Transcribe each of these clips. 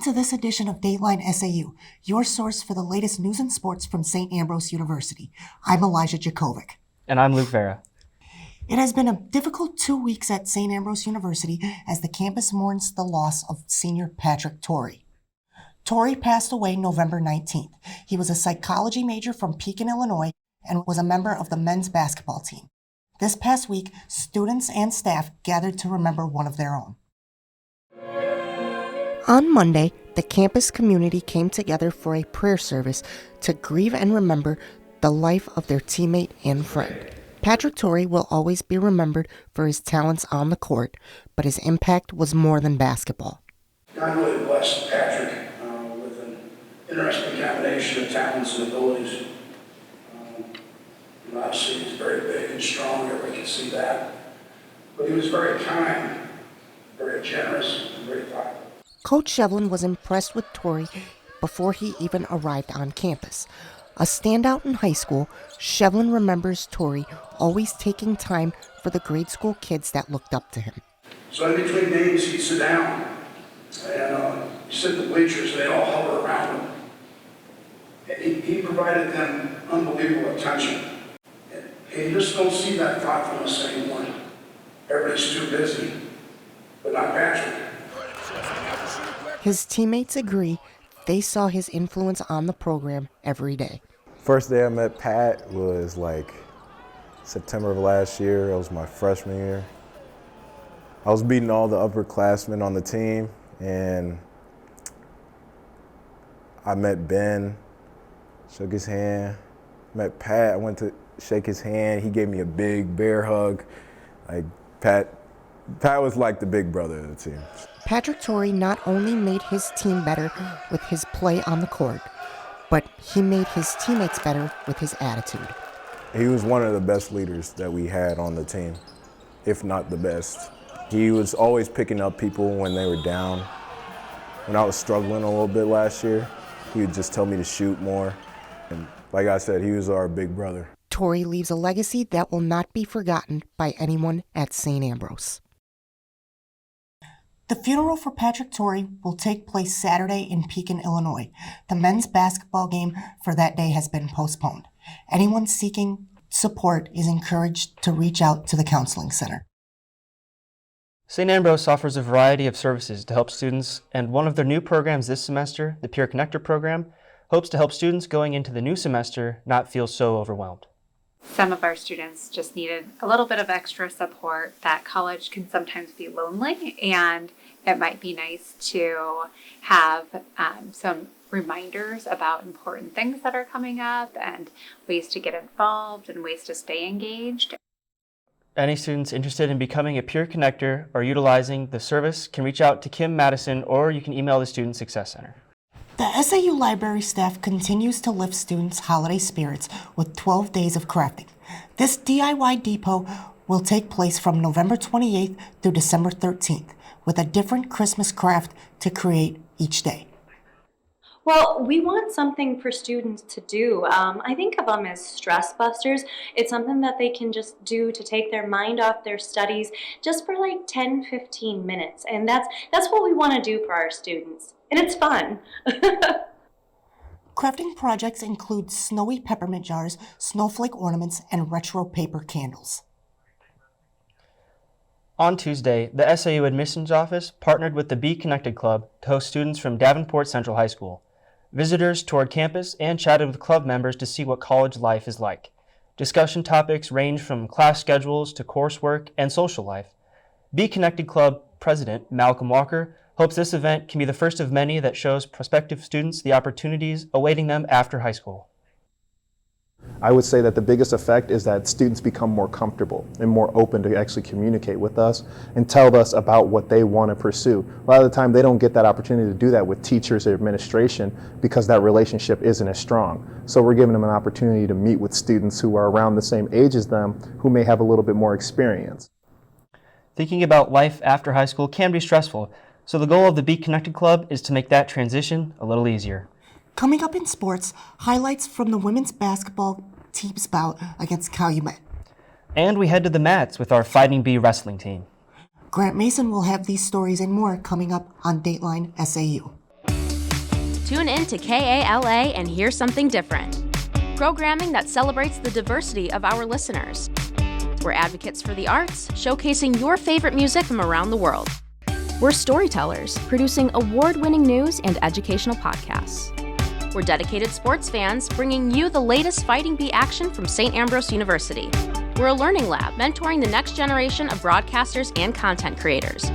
to this edition of Dateline SAU, your source for the latest news and sports from St. Ambrose University. I'm Elijah Jakovic. And I'm Luke Vera. It has been a difficult 2 weeks at St. Ambrose University as the campus mourns the loss of senior Patrick TORREY. TORREY passed away November 19th. He was a psychology major from Pekin, Illinois, and was a member of the men's basketball team. This past week, students and staff gathered to remember one of their own. On Monday, the campus community came together for a prayer service to grieve and remember the life of their teammate and friend. Patrick TORREY will always be remembered for his talents on the court, but his impact was more than basketball. God really blessed Patrick with an interesting combination of talents and abilities. Obviously, he's very big and strong, everybody can see that. But he was very kind, very generous, and very thoughtful. Coach Shevlin was impressed with TORREY before he even arrived on campus. A standout in high school, Shevlin remembers TORREY always taking time for the grade school kids that looked up to him. So in between games, he'd sit down, and he'd sit in the bleachers, and they'd all hover around him. And he provided them unbelievable attention. And you just don't see that thoughtfulness anymore. Everybody's too busy, but not Patrick. His teammates agree they saw his influence on the program every day. First day I met Pat was like September of last year. It was my freshman year. I was beating all the upperclassmen on the team, and I met Ben, shook his hand. Met Pat, I went to shake his hand. He gave me a big bear hug. Like Pat was like the big brother of the team. Patrick TORREY not only made his team better with his play on the court, but he made his teammates better with his attitude. He was one of the best leaders that we had on the team, if not the best. He was always picking up people when they were down. When I was struggling a little bit last year, he would just tell me to shoot more. And like I said, he was our big brother. TORREY leaves a legacy that will not be forgotten by anyone at St. Ambrose. The funeral for Patrick TORREY will take place Saturday in Pekin, Illinois. The men's basketball game for that day has been postponed. Anyone seeking support is encouraged to reach out to the counseling center. St. Ambrose offers a variety of services to help students, and one of their new programs this semester, the Peer Connector program, hopes to help students going into the new semester not feel so overwhelmed. Some of our students just needed a little bit of extra support. That college can sometimes be lonely, and it might be nice to have some reminders about important things that are coming up and ways to get involved and ways to stay engaged. Any students interested in becoming a peer connector or utilizing the service can reach out to Kim Madison, or you can email the Student Success Center. The SAU library staff continues to lift students' holiday spirits with 12 days of crafting. This DIY depot will take place from November 28th through December 13th, with a different Christmas craft to create each day. Well, we want something for students to do. I think of them as stress busters. It's something that they can just do to take their mind off their studies just for like 10-15 minutes. And that's what we want to do for our students. And it's fun. Crafting projects include snowy peppermint jars, snowflake ornaments, and retro paper candles. On Tuesday, the SAU Admissions Office partnered with the Be Connected Club to host students from Davenport Central High School. Visitors toured campus and chatted with club members to see what college life is like. Discussion topics range from class schedules to coursework and social life. Be Connected Club President Malcolm Walker hopes this event can be the first of many that shows prospective students the opportunities awaiting them after high school. I would say that the biggest effect is that students become more comfortable and more open to actually communicate with us and tell us about what they want to pursue. A lot of the time they don't get that opportunity to do that with teachers or administration because that relationship isn't as strong. So we're giving them an opportunity to meet with students who are around the same age as them who may have a little bit more experience. Thinking about life after high school can be stressful, so the goal of the Be Connected Club is to make that transition a little easier. Coming up in sports, highlights from the women's basketball team's bout against Calumet. And we head to the mats with our Fighting Bee wrestling team. Grant Mason will have these stories and more coming up on Dateline SAU. Tune in to KALA and hear something different. Programming that celebrates the diversity of our listeners. We're advocates for the arts, showcasing your favorite music from around the world. We're storytellers, producing award-winning news and educational podcasts. We're dedicated sports fans, bringing you the latest Fighting Bee action from St. Ambrose University. We're a learning lab, mentoring the next generation of broadcasters and content creators.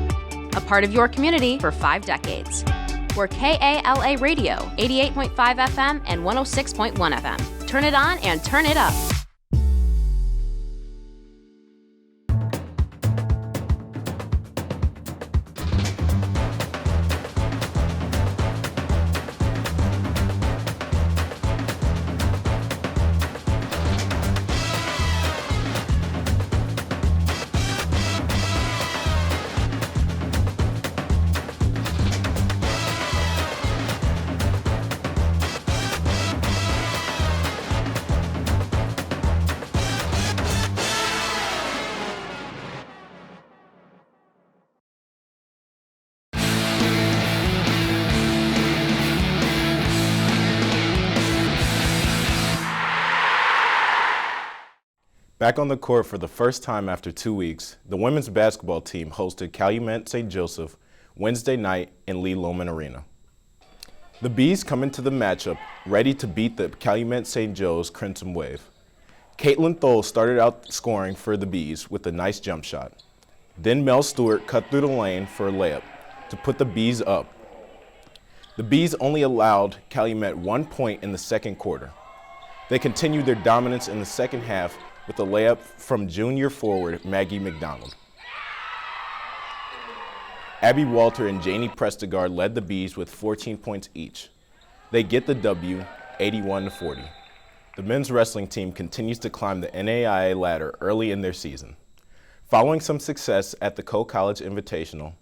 A part of your community for 5 decades. We're KALA Radio, 88.5 FM and 106.1 FM. Turn it on and turn it up. Back on the court for the first time after 2 weeks, the women's basketball team hosted Calumet St. Joseph Wednesday night in Lee Loman Arena. The Bees come into the matchup ready to beat the Calumet St. Joe's Crimson Wave. Caitlin Thole started out scoring for the Bees with a nice jump shot. Then Mel Stewart cut through the lane for a layup to put the Bees up. The Bees only allowed Calumet 1 point in the second quarter. They continued their dominance in the second half with a layup from junior forward Maggie McDonald. Abby Walter and Janie Prestigard led the Bees with 14 points each. They get the W, 81-40. The men's wrestling team continues to climb the NAIA ladder early in their season. Following some success at the Co-College Invitational,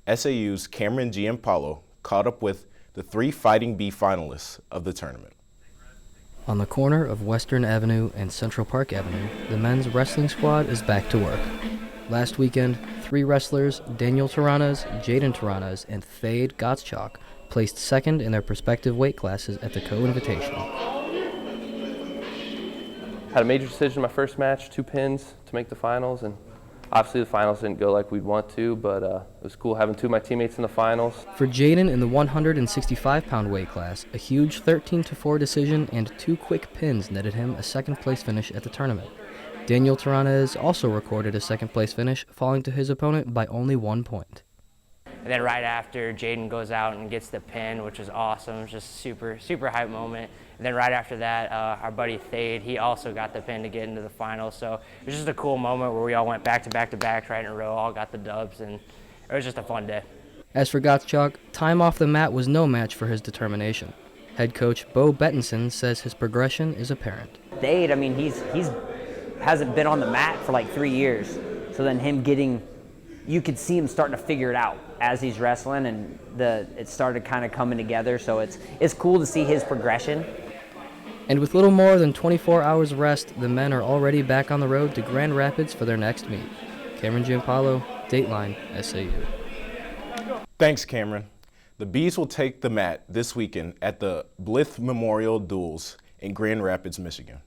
SAU's Cameron Giampaolo caught up with the 3 Fighting Bee finalists of the tournament. On the corner of Western Avenue and Central Park Avenue, the men's wrestling squad is back to work. Last weekend, 3 wrestlers, Daniel Taranas, Jaden Taranas, and Thade Gottschalk, placed second in their respective weight classes at the Co-Invitational. Had a major decision in my first match, 2 pins to make the finals, and obviously the finals didn't go like we'd want to, but it was cool having 2 of my teammates in the finals. For Jaden in the 165-pound weight class, a huge 13-4 decision and 2 quick pins netted him a second-place finish at the tournament. Daniel Taranas also recorded a second-place finish, falling to his opponent by only 1 point. And then right after, Jaden goes out and gets the pin, which was awesome. It was just super hype moment. And then right after that, our buddy Thade, he also got the pin to get into the finals. So it was just a cool moment where we all went back to back right in a row, all got the dubs, and it was just a fun day. As for Gottschalk, time off the mat was no match for his determination. Head coach Bo Bettinson says his progression is apparent. Thade, I mean, he's hasn't been on the mat for like 3 years. So then him getting, you could see him starting to figure it out as he's wrestling, and it started kind of coming together. So it's cool to see his progression. And with little more than 24 hours rest, the men are already back on the road to Grand Rapids for their next meet. Cameron Giampaolo, Dateline SAU. Thanks, Cameron. The Bees will take the mat this weekend at the Blythe Memorial Duels in Grand Rapids, Michigan.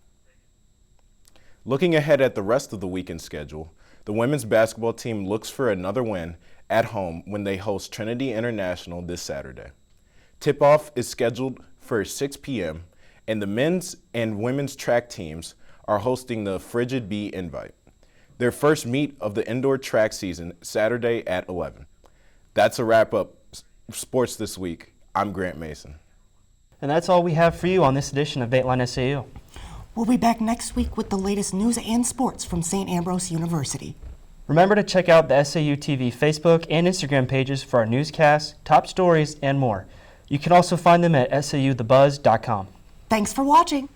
Looking ahead at the rest of the weekend schedule, the women's basketball team looks for another win at home when they host Trinity International this Saturday. Tip-off is scheduled for 6 p.m., and the men's and women's track teams are hosting the Frigid Bee Invite, their first meet of the indoor track season, Saturday at 11. That's a wrap-up sports this week. I'm Grant Mason. And that's all we have for you on this edition of Dateline SAU. We'll be back next week with the latest news and sports from St. Ambrose University. Remember to check out the SAUtv Facebook and Instagram pages for our newscasts, top stories, and more. You can also find them at sauthebuzz.com. Thanks for watching.